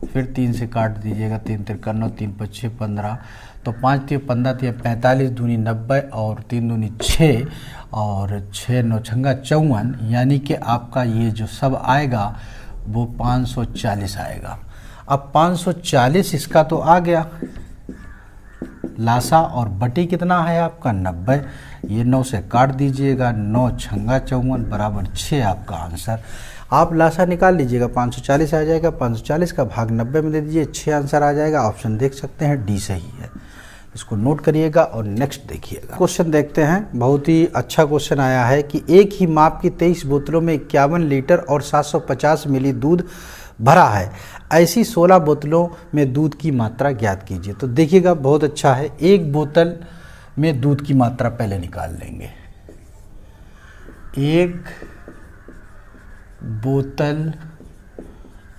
फिर 3 से काट दीजिएगा, 3 तिरका 9, 3 पच्छे 15, तो 5 तिया 15 तिया 45 दूनी 90 और 3 दूनी 6 और 6 9 छंगा 54, यानी कि आपका ये जो सब आएगा वो 540 आएगा। अब 540 इसका तो आ गया लासा, और बटी कितना है आपका 90। ये 9 से काट दीजिएगा, 9 छंगा 54 बराबर 6 आपका आंसर। आप लासा निकाल लीजिएगा, 540 आ जाएगा, 540 का भाग 90 में दे दीजिए, 6 आंसर आ जाएगा। ऑप्शन देख सकते हैं डी सही है, इसको नोट करिएगा। और नेक्स्ट देखिएगा, क्वेश्चन देखते हैं। बहुत ही अच्छा क्वेश्चन आया है कि एक ही माप की 23 बोतलों में 51 लीटर और 750 मिली दूध भरा है, ऐसी 16 बोतलों में दूध की मात्रा ज्ञात कीजिए। तो देखिएगा बहुत अच्छा है, एक बोतल में दूध की मात्रा पहले निकाल लेंगे। एक बोतल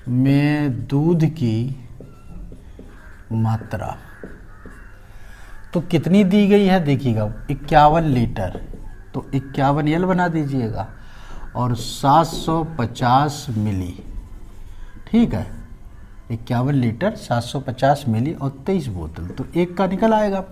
में दूध की मात्रा तो कितनी दी गई है, देखिएगा 51 लीटर, तो 51 एल बना दीजिएगा और 750 मिली, ठीक है। 51 लीटर 750 मिली और 23 बोतल, तो एक का निकल आएगा।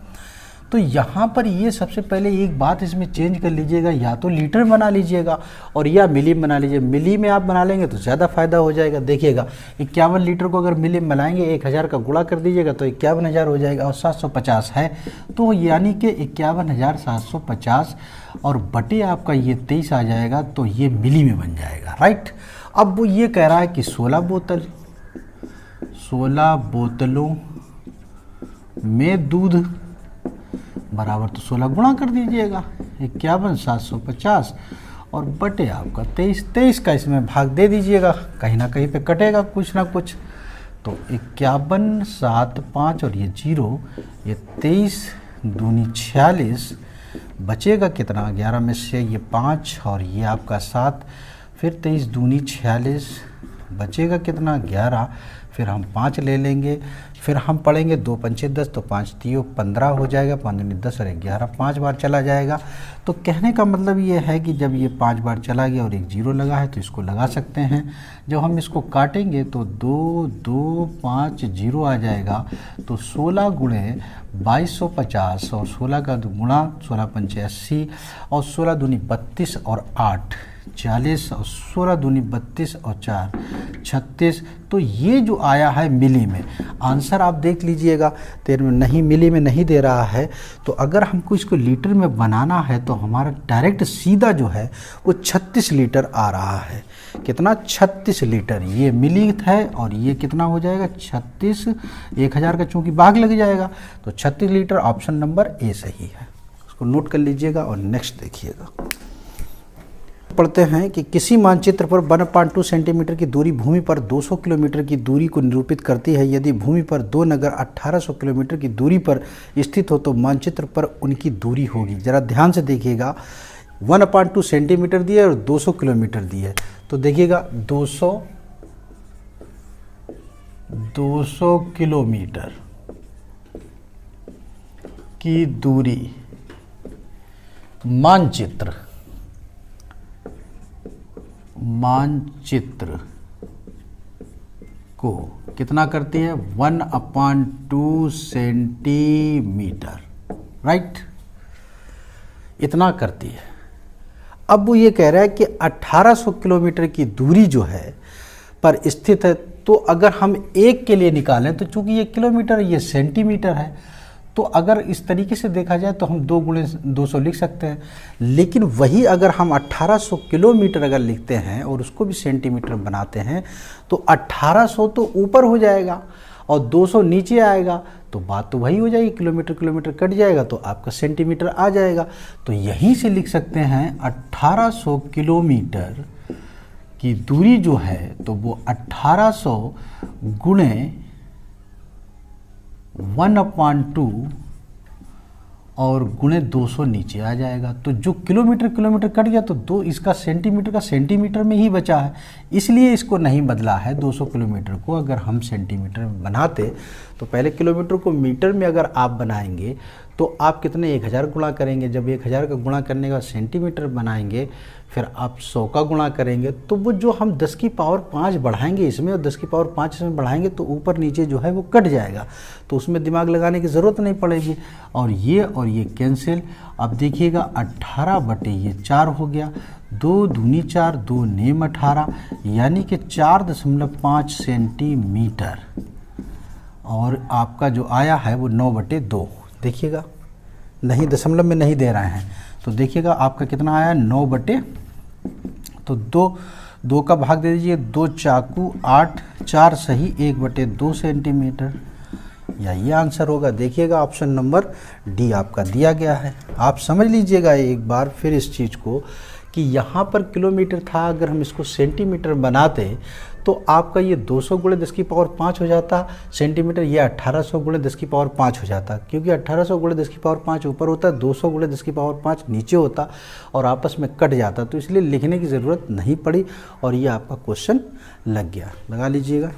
तो यहाँ पर ये सबसे पहले एक बात इसमें चेंज कर लीजिएगा, या तो लीटर बना लीजिएगा और या मिली बना लीजिए। मिली में आप बना लेंगे तो ज़्यादा फायदा हो जाएगा। देखिएगा 51 लीटर को अगर मिली में बनाएंगे 1000 का गुणा कर दीजिएगा तो 51000 हो जाएगा, और 750 है तो यानी कि 51750 और बटे आपका ये 23 आ जाएगा, तो ये मिली में बन जाएगा, राइट। अब वो ये कह रहा है कि 16 बोतलों में दूध बराबर, तो 16 गुणा कर दीजिएगा, 51750 और बटे आपका 23 का इसमें भाग दे दीजिएगा, कहीं ना कहीं पे कटेगा कुछ ना कुछ। तो 51 7 5 और ये 0, ये 23 दूनी 46, बचेगा कितना, 11 में से ये 5 और ये आपका 7, फिर 23 दूनी 46, बचेगा कितना 11, फिर हम 5 ले लेंगे, फिर हम पढ़ेंगे 2 पंचे 10, तो 5 3 15 हो जाएगा, 5 दूनी 10 और 11, 5 बार चला जाएगा। तो कहने का मतलब ये है कि जब ये 5 बार चला गया और एक 0 लगा है तो इसको लगा सकते हैं। जब हम इसको काटेंगे तो 2 2 5 0 आ जाएगा, तो 16 गुणे 2250 और 16 का गुणा 16 पंचे 80 और 16 दूनी 32 और 8 40 और 16 दूनी 32 और 4 36। तो ये जो आया है मिली में, आंसर आप देख लीजिएगा, तेरे में नहीं, मिली में नहीं दे रहा है। तो अगर हमको इसको लीटर में बनाना है तो हमारा डायरेक्ट सीधा जो है वो 36 लीटर आ रहा है। कितना, 36 लीटर। ये मिली है और ये कितना हो जाएगा 36, 1000 का चूँकि भाग लग जाएगा, तो 36 लीटर ऑप्शन नंबर ए सही है। उसको नोट कर लीजिएगा और नेक्स्ट देखिएगा। पढ़ते हैं कि किसी मानचित्र पर 1/2 सेंटीमीटर की दूरी भूमि पर 200 किलोमीटर की दूरी को निरूपित करती है। यदि भूमि पर 2 नगर 1800 किलोमीटर की दूरी पर स्थित हो तो मानचित्र पर उनकी दूरी होगी। जरा ध्यान से देखिएगा, 1/2 सेंटीमीटर दिया और 200 किलोमीटर दी है। तो देखिएगा 200 किलोमीटर की दूरी मानचित्र को कितना करती है, 1/2 सेंटीमीटर, राइट, इतना करती है। अब वो ये कह रहा है कि 1800 किलोमीटर की दूरी जो है पर स्थित है। तो अगर हम 1 के लिए निकालें तो चूंकि ये किलोमीटर, ये सेंटीमीटर है, तो अगर इस तरीके से देखा जाए तो हम 2 गुणे 200 लिख सकते हैं। लेकिन वही अगर हम 1800 किलोमीटर अगर लिखते हैं और उसको भी सेंटीमीटर बनाते हैं तो 1800 तो ऊपर हो जाएगा और 200 नीचे आएगा, तो बात तो वही हो जाएगी, किलोमीटर कट जाएगा तो आपका सेंटीमीटर आ जाएगा। तो यहीं से लिख सकते हैं 1800 किलोमीटर की दूरी जो है तो वो 1800 गुणे 1/2 और गुणे 200 नीचे आ जाएगा। तो जो किलोमीटर कट गया तो 2 इसका सेंटीमीटर का सेंटीमीटर में ही बचा है, इसलिए इसको नहीं बदला है। 200 किलोमीटर को अगर हम सेंटीमीटर में बनाते तो पहले किलोमीटर को मीटर में अगर आप बनाएंगे तो आप कितने 1000 गुणा करेंगे, जब 1000 का गुणा करने का सेंटीमीटर बनाएंगे फिर आप 100 का गुणा करेंगे, तो वो जो हम 10 की पावर 5 बढ़ाएंगे इसमें और 10 की पावर 5 इसमें बढ़ाएंगे तो ऊपर नीचे जो है वो कट जाएगा, तो उसमें दिमाग लगाने की ज़रूरत नहीं पड़ेगी। और ये कैंसिल। अब देखिएगा 18 बटे ये 4 हो गया, 2 दूनी 4, 2 नेम 18, यानी कि 4.5 सेंटीमीटर। और आपका जो आया है वो 9/2। देखिएगा, नहीं दशमलव में नहीं दे रहे हैं, तो देखिएगा आपका कितना आया, 9/, तो 2 का भाग दे दीजिए, 2 चाकू 8, 4 सही 1/2 सेंटीमीटर। यही आंसर होगा। देखिएगा ऑप्शन नंबर डी आपका दिया गया है। आप समझ लीजिएगा एक बार फिर इस चीज़ को कि यहाँ पर किलोमीटर था, अगर हम इसको सेंटीमीटर बनाते तो आपका ये 200 × 10⁵ हो जाता सेंटीमीटर, ये 1800 × 10⁵ हो जाता, क्योंकि 1800 × 10⁵ ऊपर होता है, 200 × 10⁵ नीचे होता और आपस में कट जाता, तो इसलिए लिखने की ज़रूरत नहीं पड़ी और ये आपका क्वेश्चन लग गया। लगा लीजिएगा।